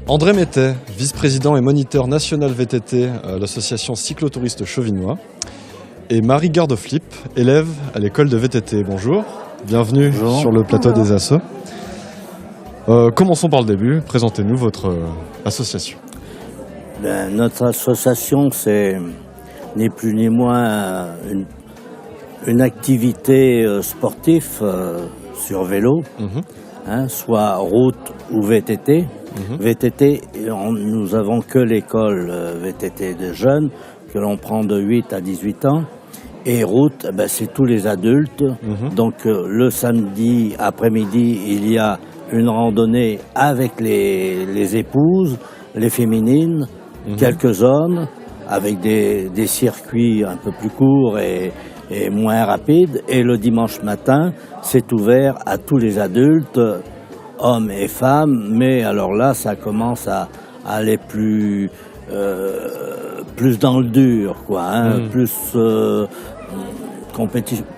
André Mettet, vice-président et moniteur national VTT à l'association cyclotouristes chauvinois. Et Marie Gardeflip, élève à l'école de VTT. Bonjour, bienvenue sur le plateau des assos. Commençons par le début, présentez-nous votre association. Notre association, c'est ni plus ni moins une activité sportive sur vélo, soit route ou VTT. VTT, nous avons que l'école VTT des jeunes, que l'on prend de 8 à 18 ans. Et route, c'est tous les adultes. Donc le samedi après-midi, il y a une randonnée avec les épouses, les féminines, quelques hommes, avec des circuits un peu plus courts et moins rapides. Et le dimanche matin, c'est ouvert à tous les adultes, hommes et femmes. Mais alors là, ça commence à aller plus dans le dur, quoi. Plus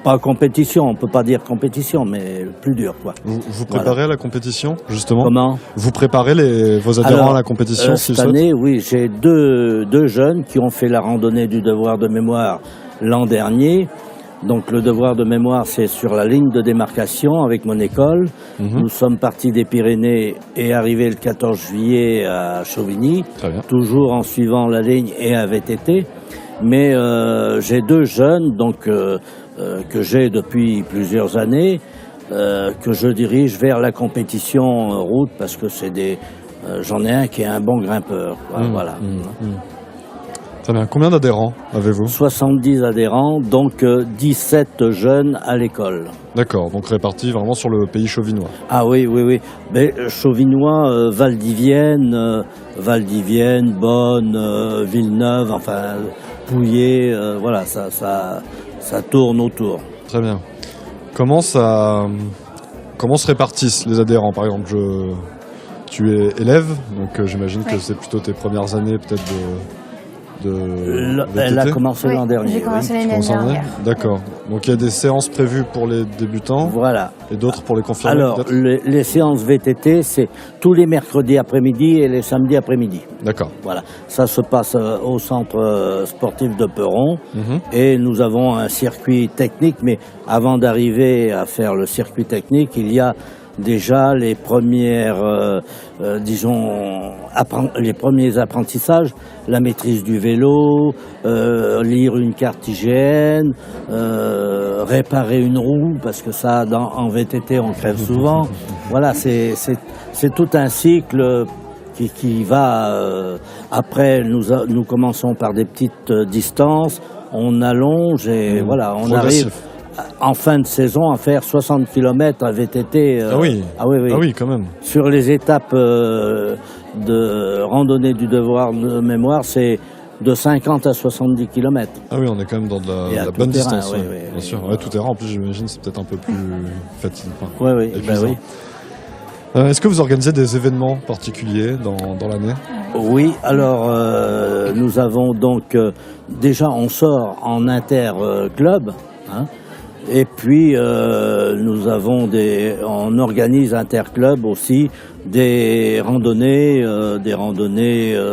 pas compétition, on peut pas dire compétition, mais plus dur, quoi. Vous préparez à la compétition, justement? Comment? Vous préparez vos adhérents à la compétition cette année, oui, j'ai deux jeunes qui ont fait la randonnée du devoir de mémoire l'an dernier. Donc le devoir de mémoire, c'est sur la ligne de démarcation avec mon école. Nous sommes partis des Pyrénées et arrivés le 14 juillet à Chauvigny, toujours en suivant la ligne et à VTT. Mais j'ai deux jeunes donc que j'ai depuis plusieurs années, que je dirige vers la compétition route parce que j'en ai un qui est un bon grimpeur. Voilà. Très bien. Combien d'adhérents avez-vous? 70 adhérents, donc 17 jeunes à l'école. D'accord, donc répartis vraiment sur le pays chauvinois. Ah oui. Mais chauvinois, Valdivienne, Bonne, Villeneuve, enfin Pouillet, voilà, ça tourne autour. Très bien. Comment se répartissent les adhérents? Par exemple, tu es élève, donc j'imagine que c'est plutôt tes premières années peut-être de VTT. Elle a commencé l'an dernier. J'ai commencé l'année dernière. D'accord. Donc il y a des séances prévues pour les débutants. Voilà. Et d'autres pour les confirmés. Alors, les séances VTT, c'est tous les mercredis après-midi et les samedis après-midi. D'accord. Voilà. Ça se passe au centre sportif de Peron. Et nous avons un circuit technique. Mais avant d'arriver à faire le circuit technique, il y a déjà les premières, les premiers apprentissages, la maîtrise du vélo, lire une carte IGN, réparer une roue, parce que ça, en VTT, on crève souvent. Voilà, c'est tout un cycle qui va... après, nous commençons par des petites distances, on allonge et voilà, on arrive... En fin de saison, à faire 60 km à VTT. Oui, quand même. Sur les étapes de randonnée du devoir de mémoire, c'est de 50 à 70 km. Ah oui, on est quand même dans de la bonne distance. Oui, bien sûr. Ouais, tout terrain, en plus, j'imagine, c'est peut-être un peu plus fatigant. Oui. Est-ce que vous organisez des événements particuliers dans l'année? Oui, alors nous avons donc... déjà, on sort en inter-club, et puis on organise interclub aussi des randonnées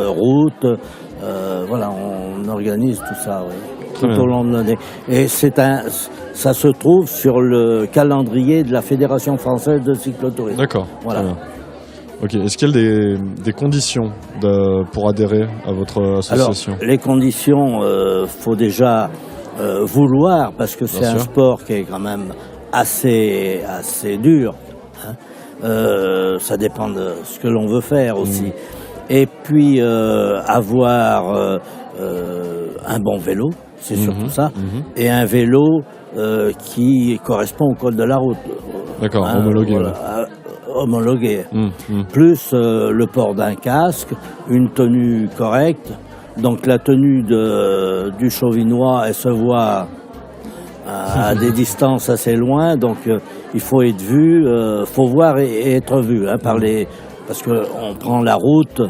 routes. Voilà, on organise tout ça tout au long de l'année. Et ça se trouve sur le calendrier de la Fédération française de cyclotourisme. D'accord. Voilà. Ok. Est-ce qu'il y a des conditions pour adhérer à votre association? Alors, les conditions, faut déjà vouloir, parce que c'est un sport qui est quand même assez dur. Ça dépend de ce que l'on veut faire aussi. Et puis avoir un bon vélo, c'est surtout ça, et un vélo qui correspond au code de la route. D'accord, homologué. Voilà. Homologué. Plus le port d'un casque, une tenue correcte. Donc la tenue du chauvinois, elle se voit à des distances assez loin, donc il faut être vu, faut voir et être vu parce qu'on prend la route,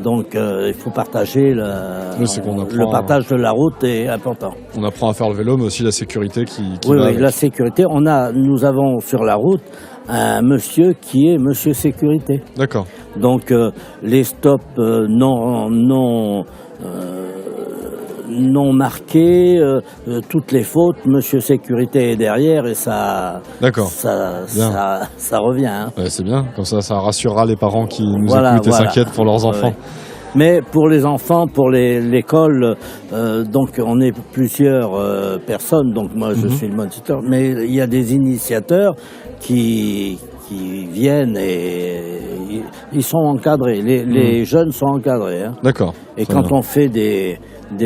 donc il faut partager le partage de la route est important. On apprend à faire le vélo, mais aussi la sécurité qui oui, va oui, avec. La sécurité. Nous avons sur la route un monsieur qui est monsieur sécurité. D'accord. Donc les stops non marqués, toutes les fautes, monsieur sécurité est derrière et ça revient. Hein. Ouais, c'est bien, comme ça rassurera les parents qui nous écoutent et voilà. s'inquiètent pour leurs enfants. Mais pour les enfants, pour l'école, donc on est plusieurs personnes, donc moi je suis le moniteur, mais il y a des initiateurs qui viennent et ils sont encadrés, les jeunes sont encadrés. Hein. D'accord. Et quand on fait des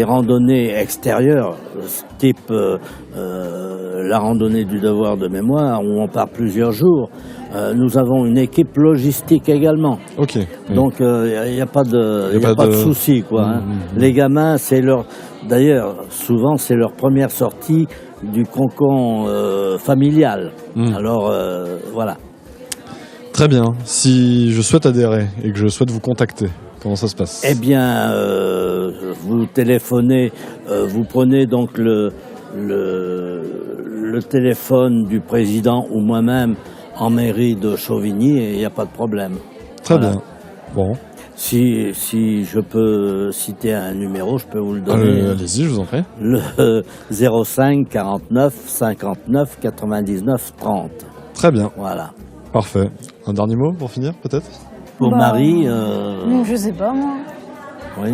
randonnées extérieures, type la randonnée du devoir de mémoire, où on part plusieurs jours, nous avons une équipe logistique également. Ok. Oui. Donc il n'y a pas de souci, quoi. Hein. Les gamins, d'ailleurs, souvent c'est leur première sortie du cocon familial. Alors voilà. Très bien. Si je souhaite adhérer et que je souhaite vous contacter, comment ça se passe? Eh bien, vous téléphonez, vous prenez donc le téléphone du président ou moi-même en mairie de Chauvigny et il n'y a pas de problème. Très bien. Bon. Si je peux citer un numéro, je peux vous le donner. Allez-y, je vous en prie. Le 05 49 59 99 30. Très bien. Voilà. Parfait. Un dernier mot pour finir, peut-être? Pour Marie. Je sais pas, moi. Oui.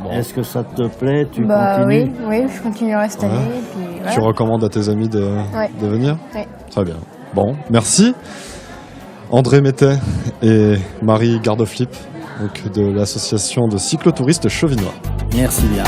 Bon. Est-ce que ça te plaît? Tu continues? Oui, je continuerai cette année. Ouais. Puis, voilà. Tu recommandes à tes amis de venir? Oui. Très bien. Bon, merci. André Mettet et Marie Gardeflip, donc de l'association de cyclotouristes chauvinois. Merci bien.